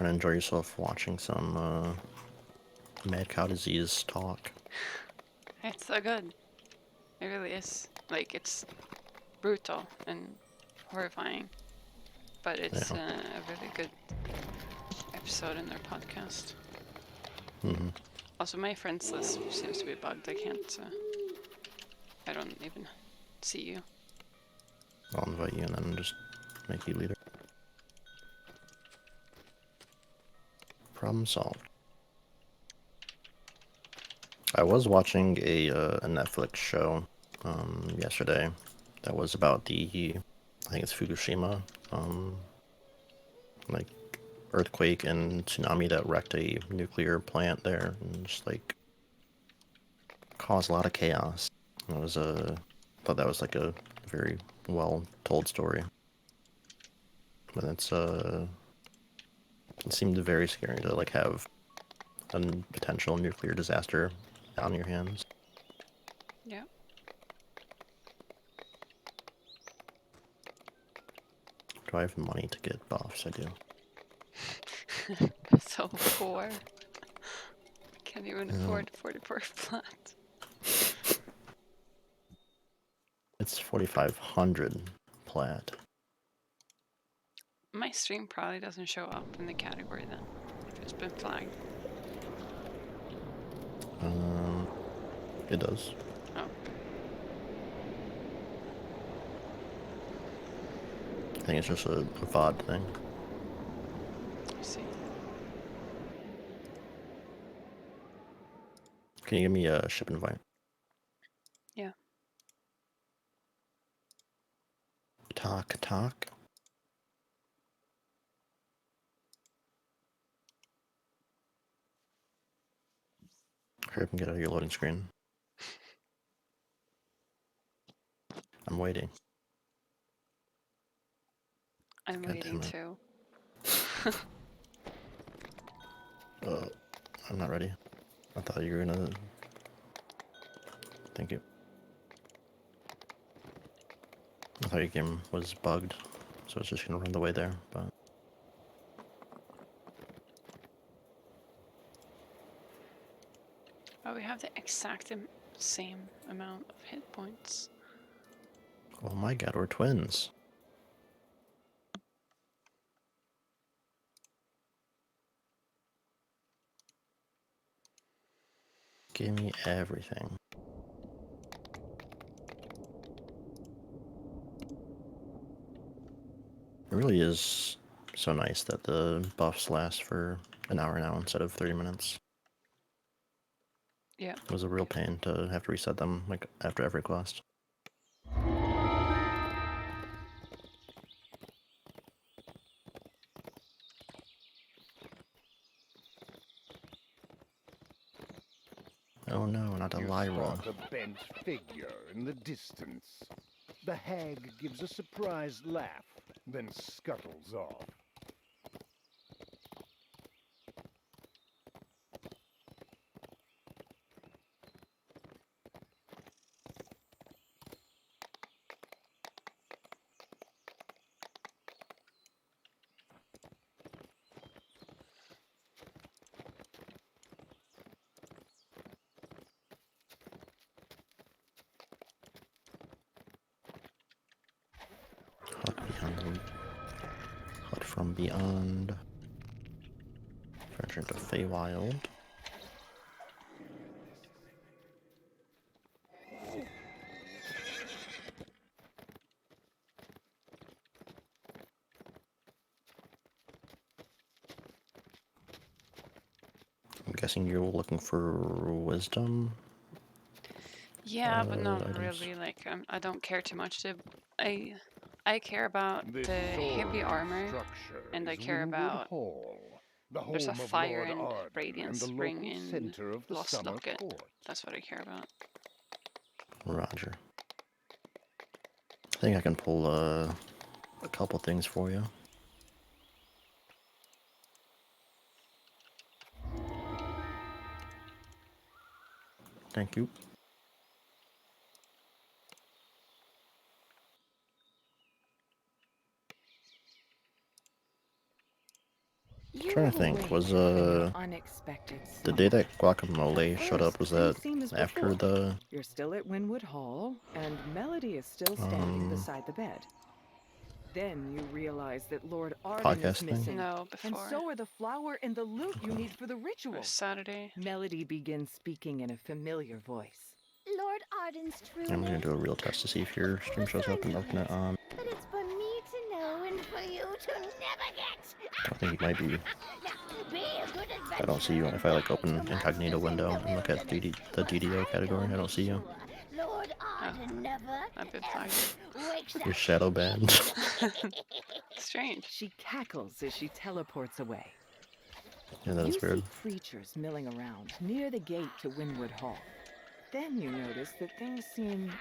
And enjoy yourself watching some mad cow disease talk. It's so good. It really is. Like, it's brutal and horrifying, but it's Yeah. a really good episode in their podcast. Mm-hmm. Also, my friends list seems to be bugged. I can't. I don't even see you. I'll invite you and then just make you leader. Problem solved. I was watching a Netflix show yesterday that was about the, I think it's Fukushima, like earthquake and tsunami that wrecked a nuclear plant there and just like caused a lot of chaos. It was thought that was like a very well told story, but it seemed very scary to like have a potential nuclear disaster on your hands. Yeah. Do I have money to get buffs? I do. So poor. Can't even afford 44 flat. It's 4,500 plat. My stream probably doesn't show up in the category then, if it's been flagged. It does. Oh. I think it's just a VOD thing. I see. Can you give me a ship invite? Yeah. Talk. Hurry up and get out of your loading screen. I'm waiting. I'm God waiting damn it. too. I'm not ready. I thought you were gonna... Thank you. I thought your game was bugged, so it's just gonna run the way there, but... Oh, we have the exact same amount of hit points. Oh my god, we're twins. Give me everything. It really is so nice that the buffs last for an hour now instead of 30 minutes. Yeah. It was a real pain to have to reset them like after every quest. Oh no, not a You Lyra. spot a bent figure in the distance. The hag gives a surprised laugh, then scuttles off. Hut from beyond. Venture into Feywild. I'm guessing you're looking for wisdom. Yeah, but not Items. really. Like, I don't care too much. I care about This the heavy armor, structure and I is care Windward about. Hall, the There's a home of fire Lord and Arden and the radiance ring local in center of the Lost Summer Locket. Court. That's what I care about. Roger. I think I can pull a couple things for you. Thank you. You Trying trying to think, awake was to an unexpected the day slumber. that Guacamole At showed up, first, was things that seem as after before. the You're still at Winwood Hall, and Melody is still standing beside the bed. Then you realize that Lord Arden is podcast thing? missing, No, and before. so are the flower and the loot you need for the It ritual. was Saturday. Melody begins speaking in a familiar voice. Lord Arden's true I'm gonna name. do a real test to see if your stream shows up and open it on. But it's for me to know and for you to never get. I think you might be. Now, be a good I don't see you if I like open incognito window and look at the DDO category. I don't see you. Lord Arden never I've been flagged. wakes Your up. shadow banned. Strange. She cackles as she teleports away. Yeah, that You is weird. see creatures milling around near the gate to Winwood Hall. Then you notice that things seem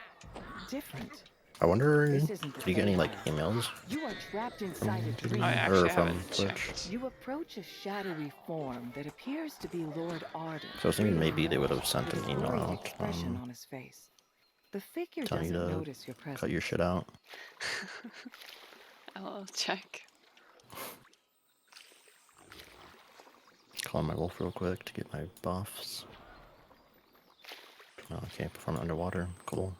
different. I wonder This if isn't the you get any like Feywild. emails You are trapped inside a from dream. I or actually from haven't Twitch. checked. You approach a shadowy form that appears to be Lord Arden. So I was thinking breathing maybe they would have large, sent with an a email worried out expression on his face. The figure telling you doesn't to notice your presence. cut your shit out. I'll check. Call my wolf real quick to get my buffs. No, I can't perform underwater. Cool.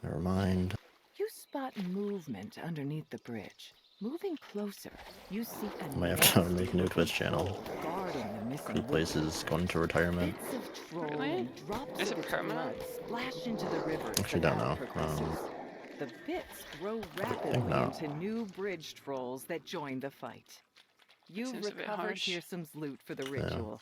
Never mind. You spot movement underneath the bridge. Moving closer, you see a Might have to nasty make a new Twitch channel. troll guarding the missing Cool places going into retirement. Bits of troll Really? and drops Is of it its permanent? blood splash into the river. Actually, the don't battle know. progresses. The bits grow rapidly not. into new bridge trolls that join the fight. You've Seems a bit recovered harsh. Fearsom's loot for the ritual.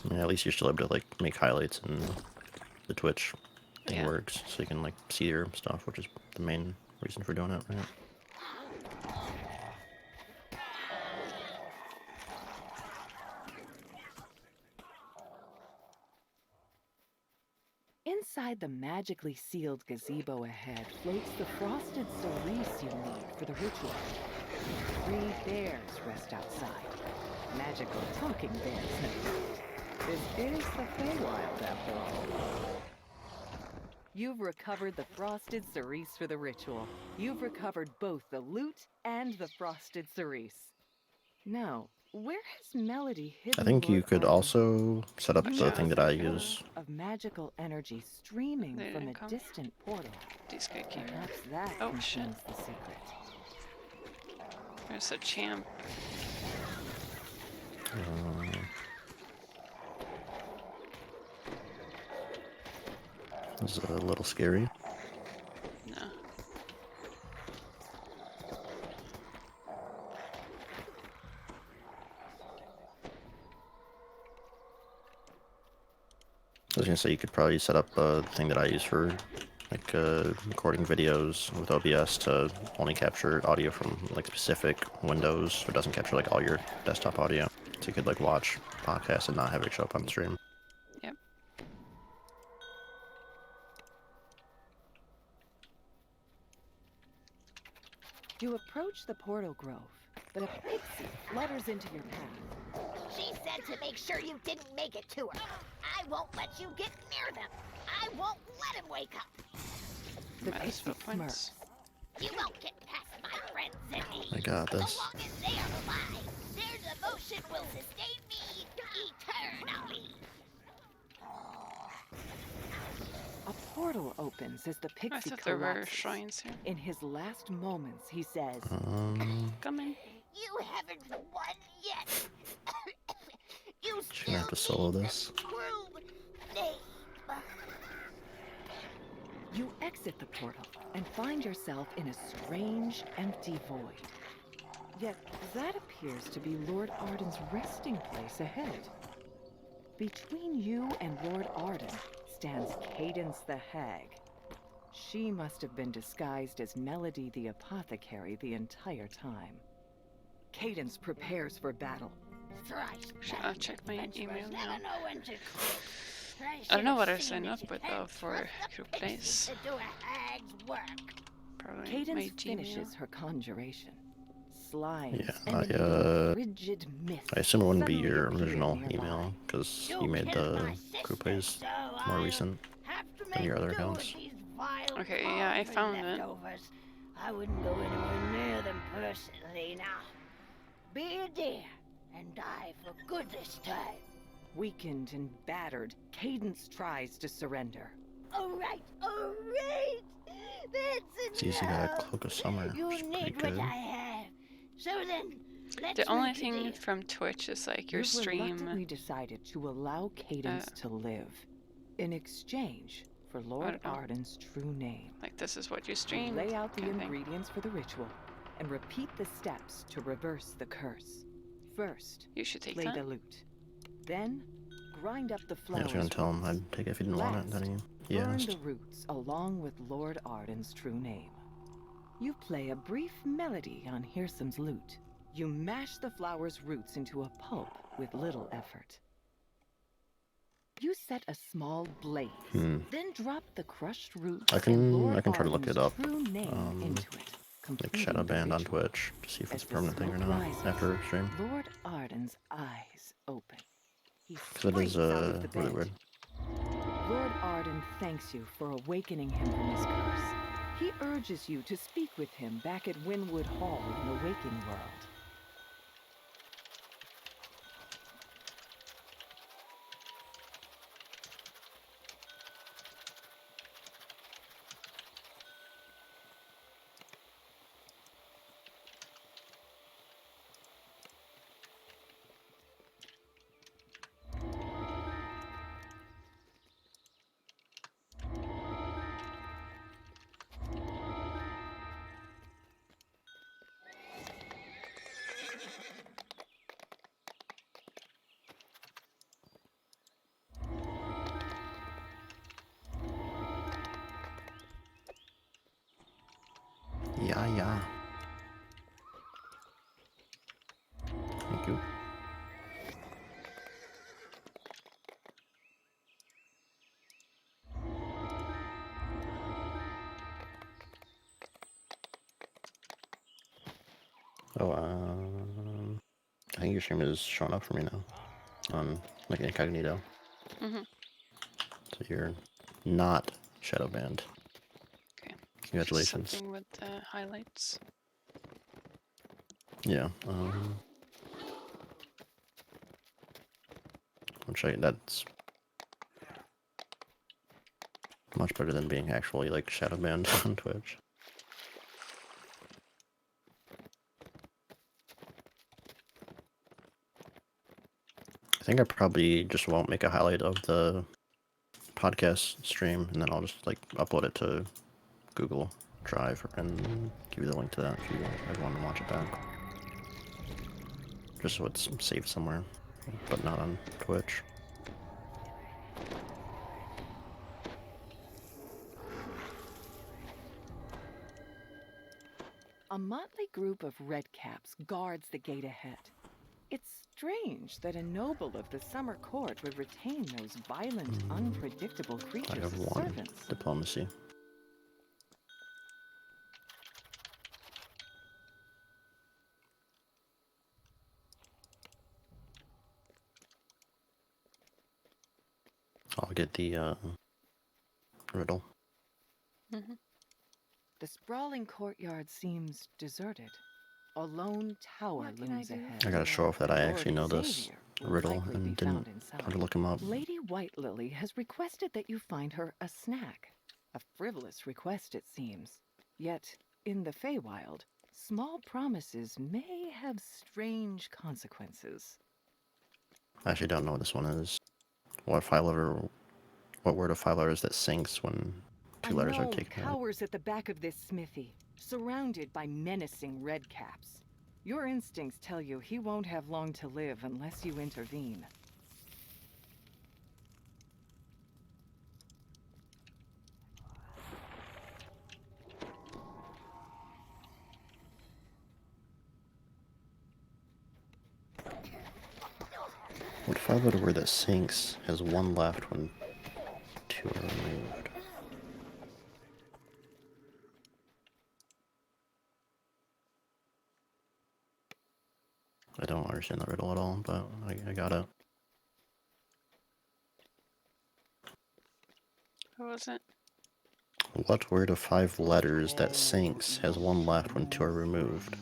Yeah, at least you're still able to like make highlights and the Twitch thing Yeah. works, so you can like see your stuff, which is the main reason for doing it, right? Inside the magically sealed gazebo ahead floats the frosted cerise you need for the ritual. 3 bears rest outside. Magical talking bears, no doubt. This is the Feywild, after all. You've recovered the frosted cerise for the ritual. You've recovered both the loot and the frosted cerise. Now, where has Melody hidden I think you Lord could Arden? also set up You the Yeah. thing notice that I a flow use. of magical energy streaming They from a didn't come. distant portal. These good keep. Perhaps that Oh, contains the secret. There's a champ. This is a little scary. No. I was gonna say you could probably set up a thing that I use for like recording videos with OBS to only capture audio from like specific windows, so it doesn't capture like all your desktop audio. So you could like watch podcasts and not have it show up on the stream. Yep. You approach the portal grove, but a pixie flutters into your path. She said to make sure you didn't make it to her. I won't let you get near them. I won't let him wake up. The Minus pixie 4 points. smirks. You won't get past my friends and me. I got this. As long as they are alive, their devotion will sustain me eternally. A portal opens as the I pixie thought there were collapses. shrines here. In his last moments, he says, Come in. You haven't won yet. You Shouldn't still have to solo need this. the true name. you exit the portal and find yourself in a strange, empty void. Yet that appears to be Lord Arden's resting place ahead. Between you and Lord Arden stands Cadence the Hag. She must have been disguised as Melody the Apothecary the entire time. Cadence prepares for battle. Thrice Should I check my email now? never know when to quit. I don't know what I signed up with though for group plays. To do a hag's work. probably Cadence my Gmail. finishes her conjuration. Slimes Yeah, emanating frigid mist I assume it wouldn't be suddenly your appear original nearby. email because You you made killed the my group sister, plays so more I'll recent have to than make your other do with accounts. these vile Okay, yeah, I cauldron found it. leftovers. I wouldn't go anywhere near them personally now. Be a dear and die for good this time. Weakened and battered, Cadence tries to surrender. All right, all right. That's It's easy to enough. Cloak of Summer, You which is pretty need what good. I have. So then, let's The only make a thing deal. from Twitch is like your You've stream. reluctantly decided to allow Cadence to live in exchange for Lord don't know. Arden's true name. Like this is what you You stream. lay out the kind of thing. ingredients for the ritual and repeat the steps to reverse the curse. First, You should take play that. the lute. Then, grind up the Yeah, flowers. I was gonna tell him I'd take it if he didn't want it, then he Burn asked. the roots along with Lord Arden's true name. You play a brief melody on Hirsam's lute. You mash the flower's roots into a pulp with little effort. You set a small blaze, then drop the crushed roots I can- and Lord I can try to look it Arden's up, true name into it, Like completing Shadow the Band on ritual. Twitch to see if it's As a the permanent thing or smoke not rises, after stream. Lord Arden's eyes open. He Because it springs is out of the really bed. weird. Lord Arden thanks you for awakening him from his curse. He urges you to speak with him back at Winwood Hall in the waking world. Yeah. Thank you. Oh, I think your stream is showing up for me now on like incognito. Mm-hmm. So you're not Shadow Band. Okay. Congratulations. Something with the highlights. Yeah. Which that's much better than being actually like Shadow Band on Twitch. I think I probably just won't make a highlight of the podcast stream, and then I'll just like upload it to Google Drive and give you the link to that if you ever want to watch it back. Just so it's saved somewhere, but not on Twitch. A motley group of redcaps guards the gate ahead. It's strange that a noble of the summer court would retain those violent, unpredictable I creatures have as one servants. diplomacy. I'll get the riddle. Mm-hmm. The sprawling courtyard seems deserted. A lone tower What can I looms do ahead. I gotta show off that I Lord actually know this Xavier will riddle likely and be didn't found inside. try to look him up. Lady White Lily has requested that you find her a snack. A frivolous request, it seems. Yet, in the Feywild, small promises may have strange consequences. I actually don't know what this one is. What word of 5 letters that sinks when 2 letters A are gnome taken out? cowers at the back of this smithy, surrounded by menacing redcaps. Your instincts tell you he won't have long to live unless you intervene. What 5-letter word that sinks has 1 left when 2 are removed? I don't understand that riddle at all, but I got it. What was it? What word of 5 letters that sinks has 1 left when 2 are removed?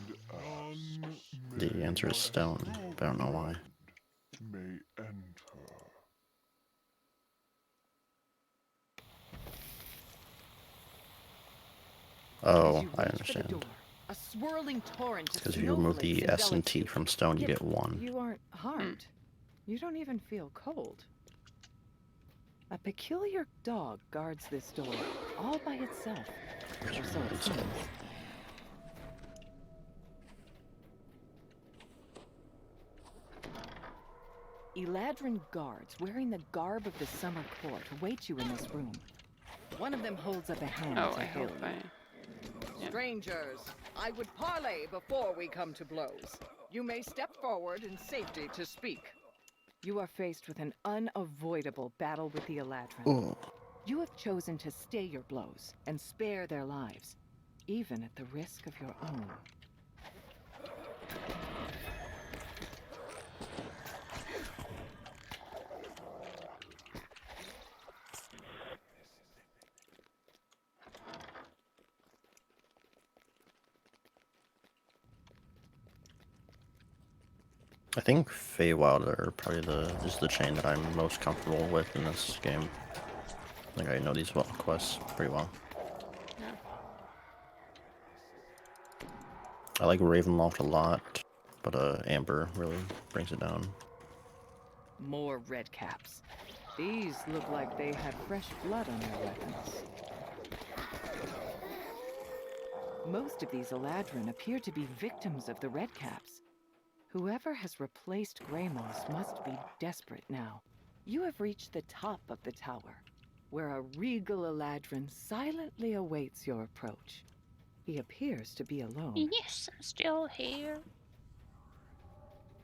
The answer is stone, but I don't know why. May enter. Oh, As you I reach for the understand. door, a swirling torrent of Because if you remove the snowflakes S and envelops T you. from stone, you Yet get 1. You aren't harmed. You don't even feel cold. A peculiar dog guards this door, all by itself. Or so it seems. Eladrin guards, wearing the garb of the summer court, await you in this room. One of them holds up a hand Oh, to I hail hope you. Yeah. Strangers, I would parley before we come to blows. You may step forward in safety to speak. You are faced with an unavoidable battle with the Eladrin. Oh, You have chosen to stay your blows and spare their lives, even at the risk of your own. I think Feywild are probably is the chain that I'm most comfortable with in this game. Like I know these quests pretty well. Yeah. I like Ravenloft a lot, but Amber really brings it down. More redcaps. These look like they had fresh blood on their weapons. Most of these Eladrin appear to be victims of the redcaps. Whoever has replaced Greymoss must be desperate now. You have reached the top of the tower, where a regal Eladrin silently awaits your approach. He appears to be alone. Yes, I'm still here.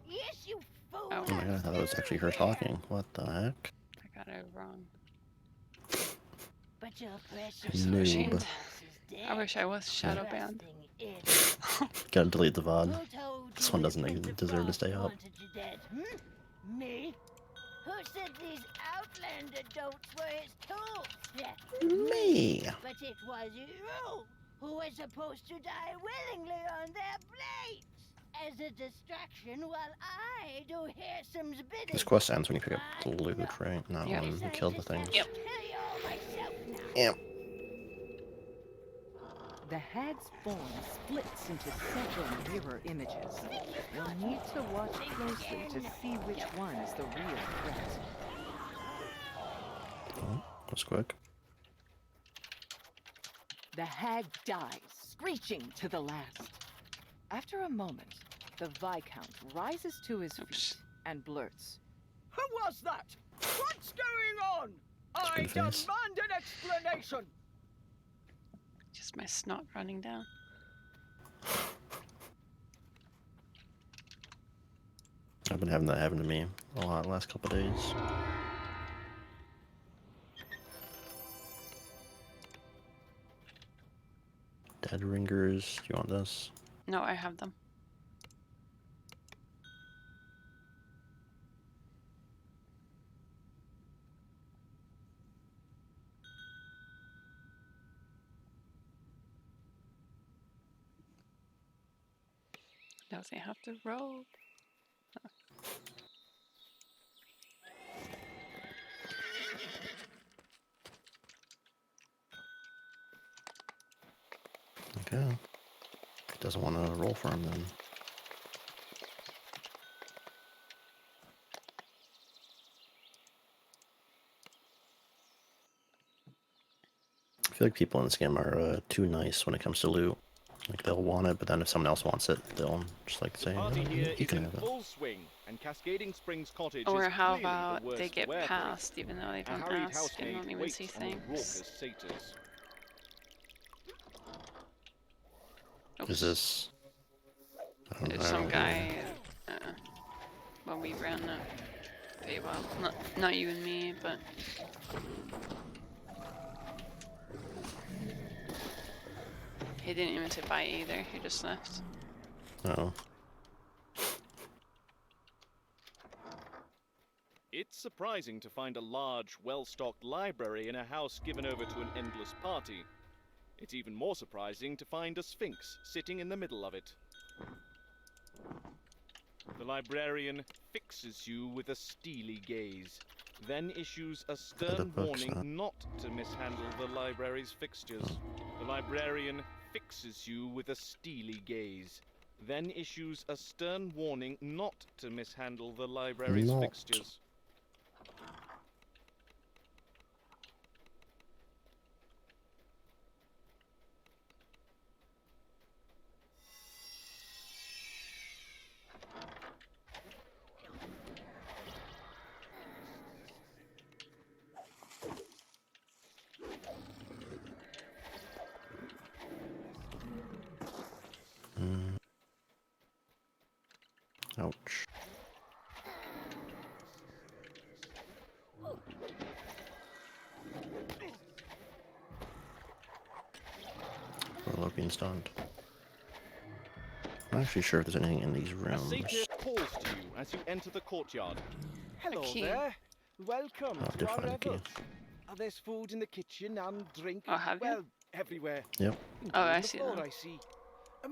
Yes, you fool! Oh. Oh my god, I thought that was actually her talking. What the heck? I got it wrong. But your precious so ashamed. Greymoss is dead. I wish I was shadowbound. Trusting it. Gotta delete the VOD. Who told This you one his doesn't Winter even deserve to stay Frost up. wanted you dead, Me? Who said these Outlander dotes were his tools? Yeah, Me! but it was you who was supposed to die willingly on their blades as a distraction while I do Harrison's bidding. This quest ends when you pick up the But loot, no, right? Not Yep. when guess you I kill the just have things. to Yep. tell you all myself now. Yep. The hag's form splits into several mirror images. You'll need to watch closely to see which one is the real threat. Oh, that was quick. The hag dies, screeching to the last. After a moment, the Viscount rises to his feet Oops. and blurts. Who was that? What's going on? I Screen face. demand an explanation. Just my snot running down. I've been having that happen to me a lot the last couple of days. Dead ringers, do you want this? No, I have them. Doesn't have to roll. Okay. Doesn't want to roll for him then. I feel like people in this game are too nice when it comes to loot. Like they'll want it, but then if someone else wants it, they'll just like say, Party "Oh, here you is can in have it." full swing, and Cascading Springs Cottage Or is how clearly the about worst they get for wear for it. passed even though they A don't harried ask and housemaid don't even waits see on the things? raucous satyrs. Oops. Is this? I don't There's know. some guy when we ran Feywild. Not you and me, but he didn't even say bye either. He just left. Oh. It's surprising to find a large, well-stocked library in a house given over to an endless party. It's even more surprising to find a sphinx sitting in the middle of it. The librarian fixes you with a steely gaze, then issues a stern books, warning not to mishandle the library's fixtures. The librarian fixes you with a steely gaze, then issues a stern warning not to mishandle the library's Not. fixtures. Ouch. Well, being stunned. I'm not actually sure if there's anything in these A rooms. satyr calls to you as you enter the courtyard. Hello key. there. Welcome Oh, I to did our find a key. revels. There's food in the kitchen and drink. Oh, have you? Well, everywhere. Yep. Including Oh, I the see floor, now. I see.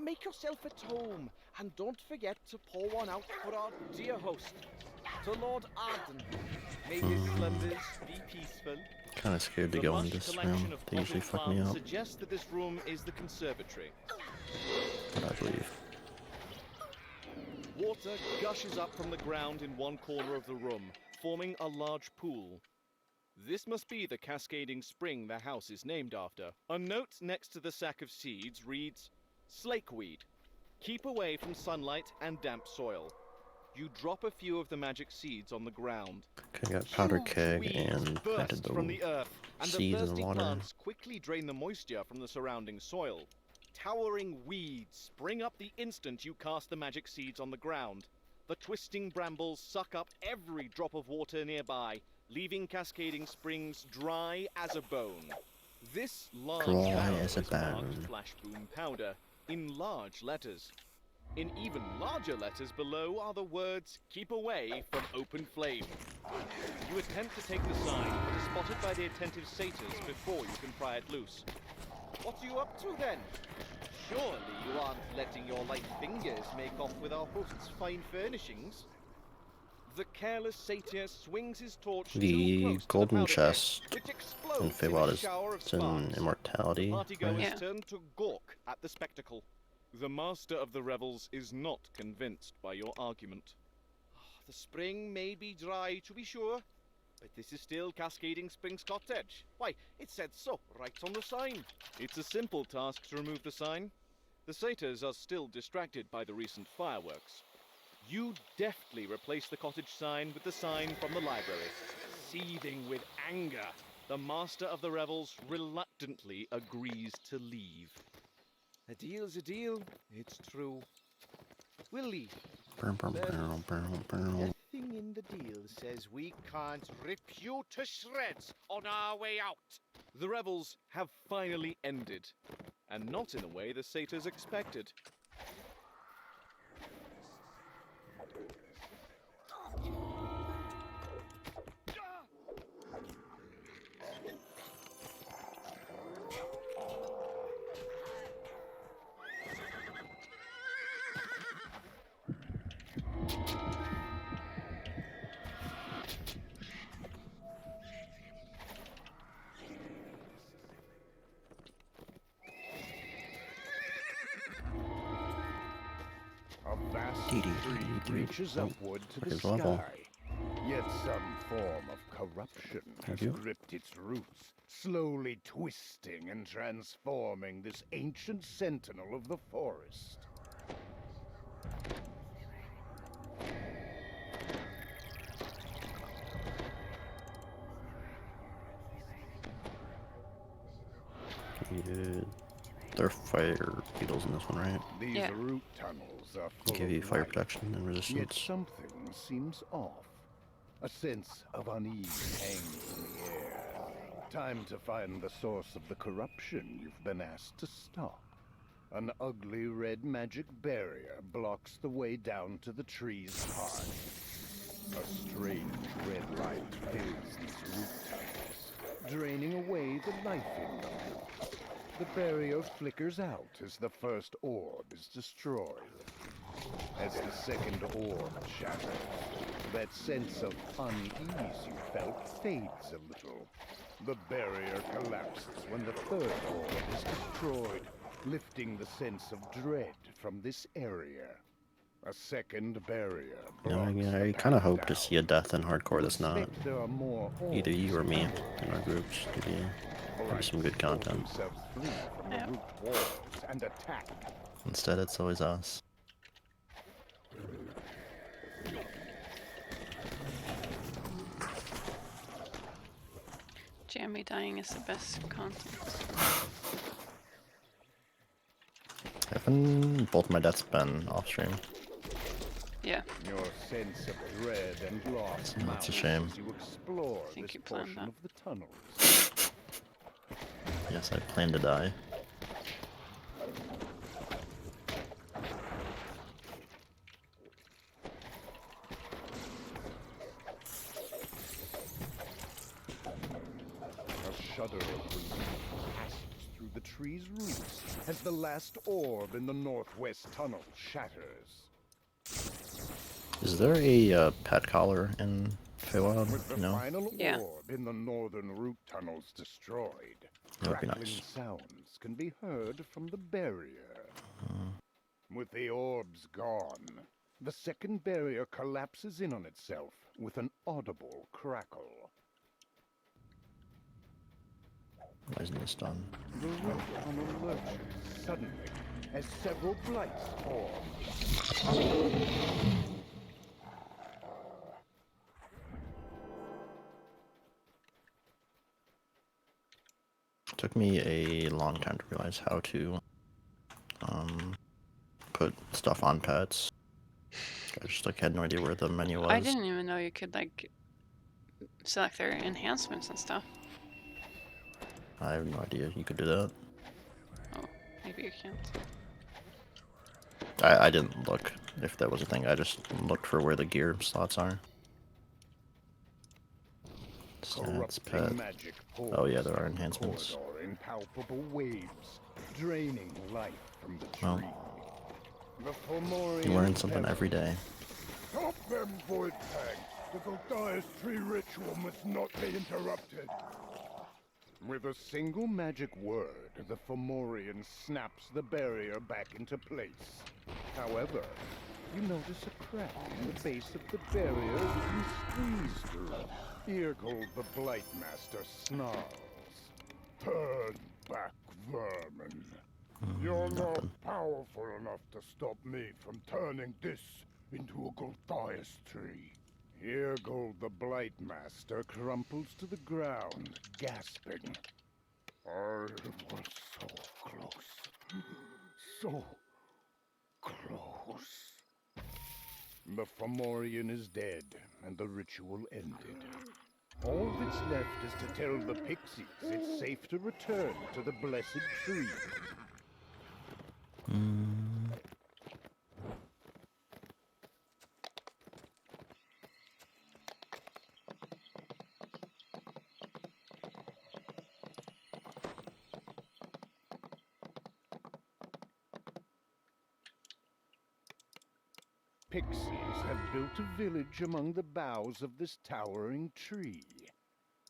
Make yourself at home, and don't forget to pour one out for our dear host, to Lord Arden. May his slumbers be peaceful. Kind of scared to The go in lush this collection room. of They usually potted fuck me plants up, suggests that this room is the conservatory. but I believe. Water gushes up from the ground in one corner of the room, forming a large pool. This must be the cascading spring the house is named after. A note next to the sack of seeds reads, Slakeweed. Keep away from sunlight and damp soil. You drop a few of the magic seeds on the ground. Okay, I got powder Huge keg weeds and planted burst from the the earth, and the seeds in the thirsty water. plants quickly drain the moisture from the surrounding soil. Towering weeds spring up the instant you cast the magic seeds on the ground. The twisting brambles suck up every drop of water nearby, leaving cascading springs dry as a bone. This large Dry barrel as a is marked bone. Flash Boom Powder in large letters. In even larger letters below are the words, Keep away from open flame. You attempt to take the sign, but are spotted by the attentive satyrs before you can pry it loose. What are you up to then? Surely you aren't letting your light fingers make off with our host's fine furnishings? The careless satyr swings his torch The too close to golden powder keg, chest which explodes in in a Feywild shower of is in sparks. immortality. Partygoers right? Yeah. turn to gawk at the spectacle. The master of the revels is not convinced by your argument. The spring may be dry, to be sure, but this is still Cascading Springs Cottage. Why, it said so right on the sign. It's a simple task to remove the sign. The satyrs are still distracted by the recent fireworks. You deftly replace the cottage sign with the sign from the library. Seething with anger, the master of the revels reluctantly agrees to leave. A deal's a deal, it's true. We'll leave. Burn, burn, burn, burn, burn. Nothing in the deal says we can't rip you to shreds on our way out. The revels have finally ended, and not in the way the satyrs expected. A vast Dee dee tree dee dee. reaches Oh, upward to the here's level. sky. Yet some form of corruption has Thank you. gripped its roots, slowly twisting and transforming this ancient sentinel of the forest. Yeah. There are fire beetles in this one, right? These Yeah. root tunnels are full Give of you fire life, protection and yet resistance. something seems off. A sense of unease hangs in the air. Time to find the source of the corruption you've been asked to stop. An ugly red magic barrier blocks the way down to the tree's heart. A strange red light fills these root tunnels, draining away the life in them. The barrier flickers out as the first orb is destroyed. As the second orb shatters, that sense of unease you felt fades a little. The barrier collapses when the third orb is destroyed, lifting the sense of dread from this area. A second barrier blocks the I kind of path hope to down. see a death in hardcore that's not Expect there are more either you or orbs me somewhere. in our groups to be Blights some good pull content. themselves free from the Yep. root walls and attack. Instead, it's always us. Jammy dying is the best content. Haven't both my deaths been off stream? Yeah, Your sense of dread and loss That's a mounts shame. as you explore I think this you planned portion that. of the tunnels. Yes, I plan to die. A shudder of relief passes through the tree's roots as the last orb in the northwest tunnel shatters. Is there a pet collar in Feywild? With the No? final Yeah. orb in the northern root tunnels destroyed, That would be crackling nice. sounds can be heard from the barrier. With the orbs gone, the second barrier collapses in on itself with an audible crackle. Why isn't this done? The root tunnel lurches suddenly as several blights form. It took me a long time to realize how to put stuff on pets. I just had no idea where the menu was. I didn't even know you could like select their enhancements and stuff. I have no idea you could do that. Oh, maybe you can't. I didn't look if that was a thing. I just looked for where the gear slots are. Stats, pet. Corrupting magic Oh yeah, there are pours down the enhancements. corridor in palpable waves, draining life from the tree. Well, The Fomorian you learn something terror. every day. Stop them, Void Fang! The Gulthias tree ritual must not be interrupted. With a single magic word, the Fomorian snaps the barrier back into place. However, you notice a crack in the base of the barrier you can squeeze through. Eargle the Blightmaster snarls. Turn back, vermin. You're not Nothing. powerful enough to stop me from turning this into a Gulthias tree. Eargle the Blightmaster crumples to the ground, gasping. I was so close. So close. The Fomorian is dead, and the ritual ended. All that's left is to tell the pixies it's safe to return to the blessed tree. Pixies have built a village among the boughs of this towering tree.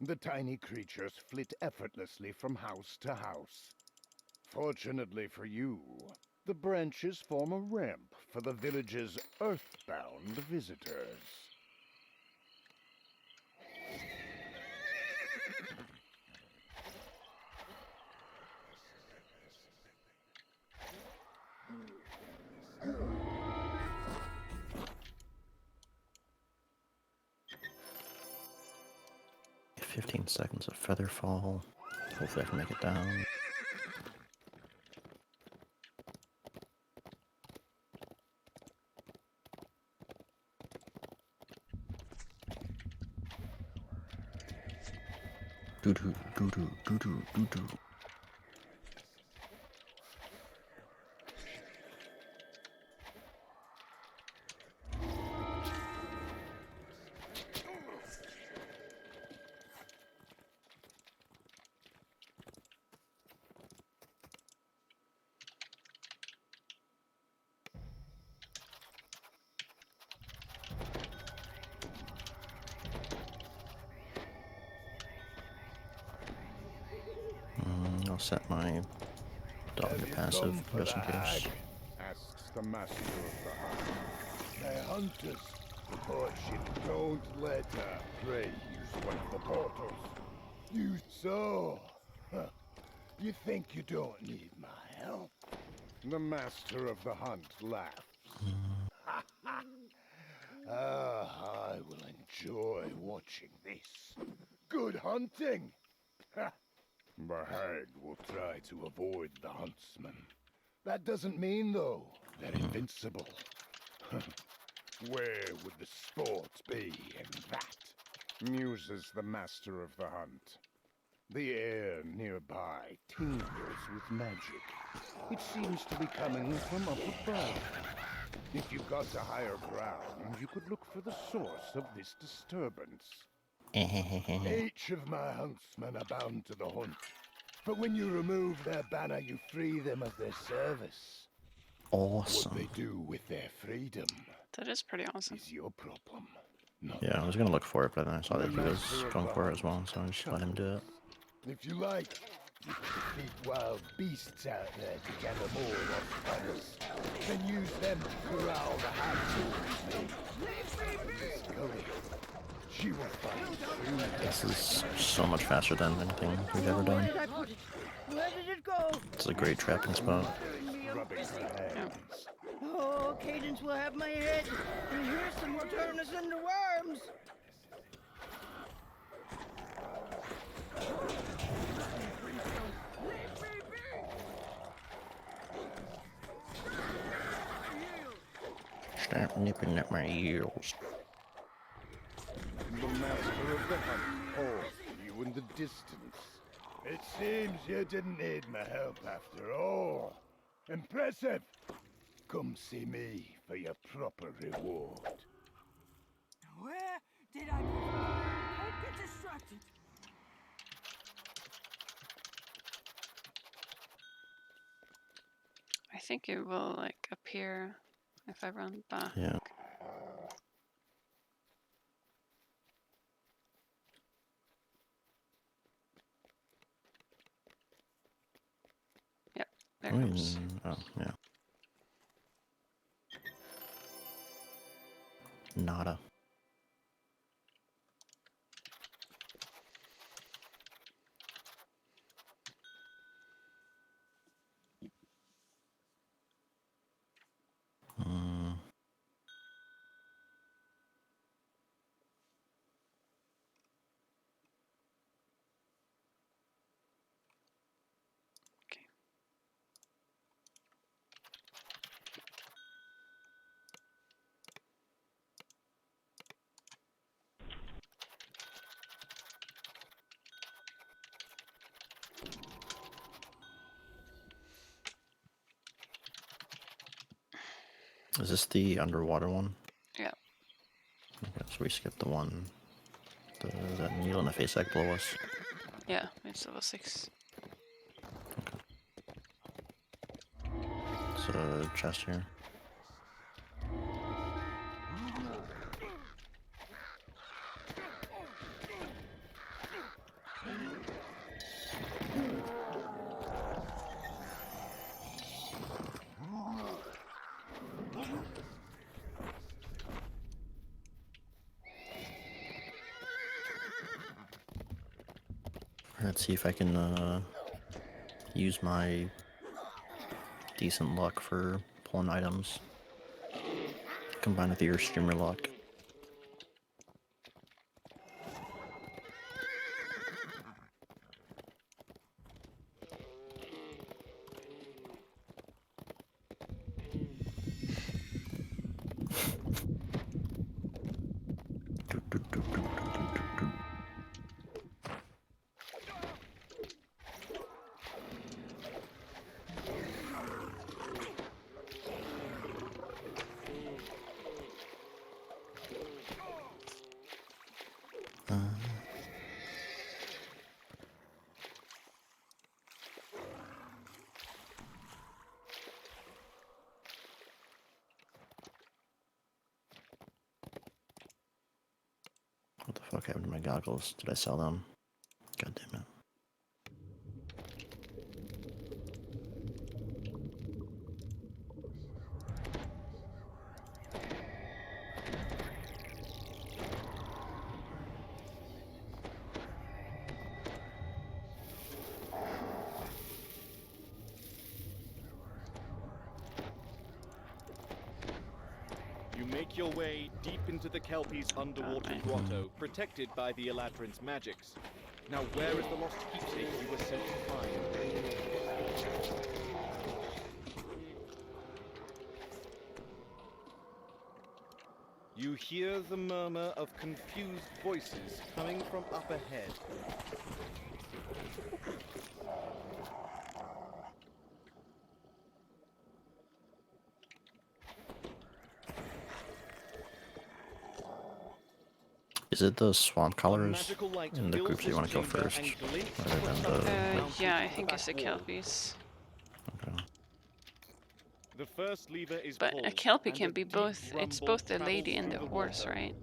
The tiny creatures flit effortlessly from house to house. Fortunately for you, the branches form a ramp for the village's earthbound visitors. Get 15 seconds of feather fall. Hopefully I can make it down. Doo doo doo doo doo doo doo doo. set my dog Have to you passive come for just in the case. hag? Asks the master of the hunt. They're hunters, but you don't let a prey use one of the portals. You you think you don't need my help? The master of the hunt laughs. I will enjoy watching this. Good hunting! The hag will try to avoid the huntsman. That doesn't mean, though, they're invincible. Where would the sport be in that? Muses the master of the hunt. The air nearby tingles with magic. It seems to be coming from up above. If you got to higher ground, you could look for the source of this disturbance. Each of my huntsmen are bound to the hunt. But when you remove their banner, you free them of their service. What Awesome. they do with their freedom That is pretty awesome. is your problem. Not Yeah, I was gonna look for it, but then I saw The that he was master of going the for it as well, hunt so I just let him do it. If you like, you can defeat wild beasts out there to gather more of banners. Then use them to corral the hardcore me. She will find food. This is so much faster than anything we've ever Where done. did I put it? Where did it go? It's a great trapping spot. Rubbing her hands. Oh, Cadence will have my head. And Houston will turn us into worms. Stop nipping at my heels. The master of the hunt calls to you in the distance. It seems you didn't need my help after all. Impressive! Come see me for your proper reward. Where did I put it? Don't get distracted. I think it will like appear if I run back. Yeah. Yep, there I it mean, comes. oh, yeah. Nada. Hmm. Okay. Is this the underwater one? Yeah. Okay, so we skipped the one. That needle in the face egg below us. Yeah, it's level 6. It's a chest here. Let's see if I can use my decent luck for pulling items. Combined with your streamer luck. What the fuck happened to my goggles? Did I sell them? God damn it. You make your way deep into the Kelpie's underwater Alright. grotto, protected by the Eladrin's magics. Now, where is the lost keepsake you were sent to find? You hear the murmur of confused voices coming from up ahead. Is it the swamp A colors magical light in the fills groups you this want to go chamber first? and glints Rather from than some the... mounted Yeah, I to the think it's the back wall. Kelpies. Okay. The first lever is But pulled, a Kelpie and can a be deep both. It's rumble both the travels lady and through the the horse, water. right?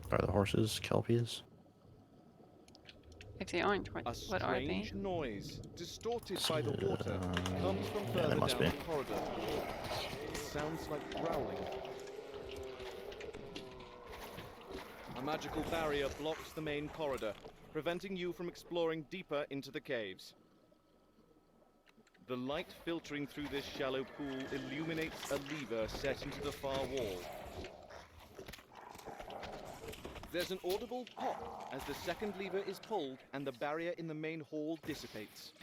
Are the horses Kelpies? If they aren't, A what are they? strange noise, distorted by the water, comes from Yeah, further they must down be. the corridor. It sounds like growling. A magical barrier blocks the main corridor, preventing you from exploring deeper into the caves. The light filtering through this shallow pool illuminates a lever set into the far wall. There's an audible pop as the second lever is pulled and the barrier in the main hall dissipates.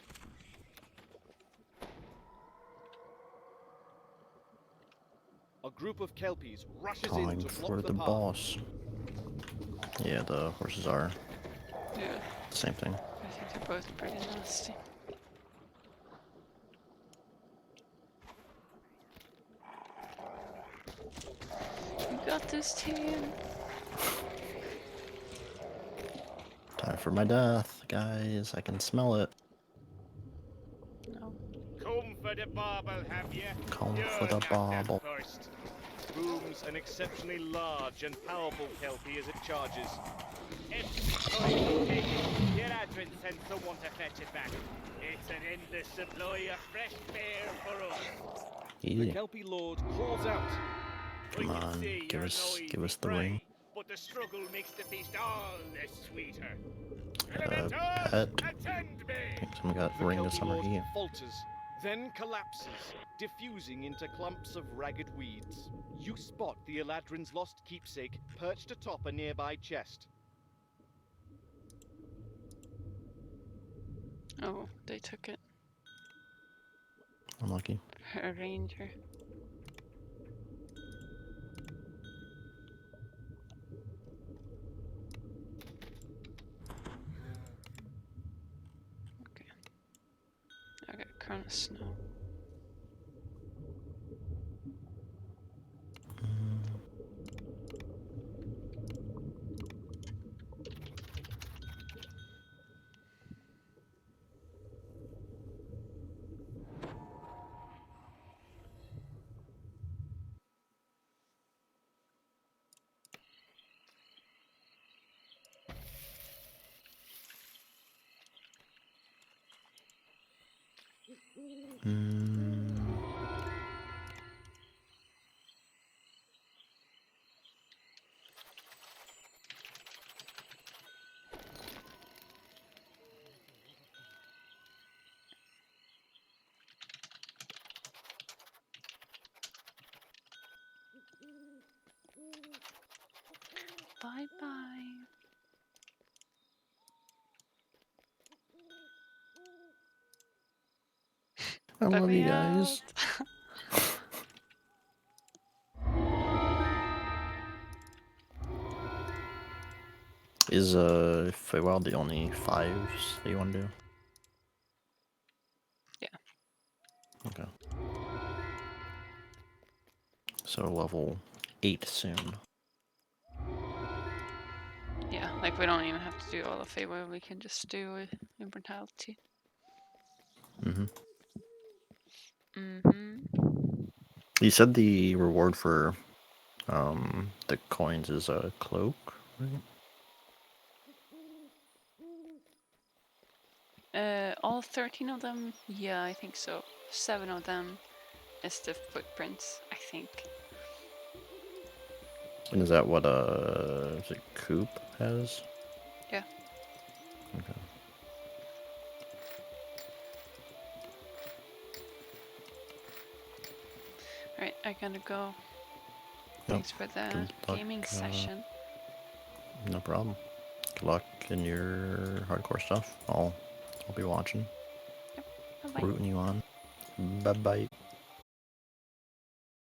A group of Kelpies rushes in Time to for block the the path. boss. Yeah, the horses are Yeah, the same thing. I think they're both pretty nasty. You got this, team. Time for my death, guys. I can smell it. No. Come for the bauble, have you? Come You're for the not bauble. first. Booms an exceptionally large and powerful Kelpie as it charges. If the Eladrin sent someone to fetch it back. It's an endless supply of fresh fare for us. The Easy. Kelpie Lord calls out. Come on, give us the ring. But the struggle makes the feast all the sweeter. Pet. Attend me! Think someone got The ring of Kelpie summer Lord heat. falters, then collapses, diffusing into clumps of ragged weeds. You spot the Eladrin's lost keepsake perched atop a nearby chest. Oh, they took it. Unlucky. A ranger. Okay. I got a cone of snow. Bye bye. I Let love me you guys. out. Is Feywild the only 5s that you want to do? Yeah. Okay. So level 8 soon. Yeah, like we don't even have to do all of Feywild, we can just do Immortality. You said the reward for the coins is a cloak, right? All 13 of them? Yeah, I think so. 7 of them is the footprints, I think. And is that what is it Coop has? Yeah. Okay. Right, I gotta go. Yep. Thanks for the Good luck, gaming session. No problem. Good luck in your hardcore stuff. I'll be watching, Bye bye. rooting you on. Bye bye.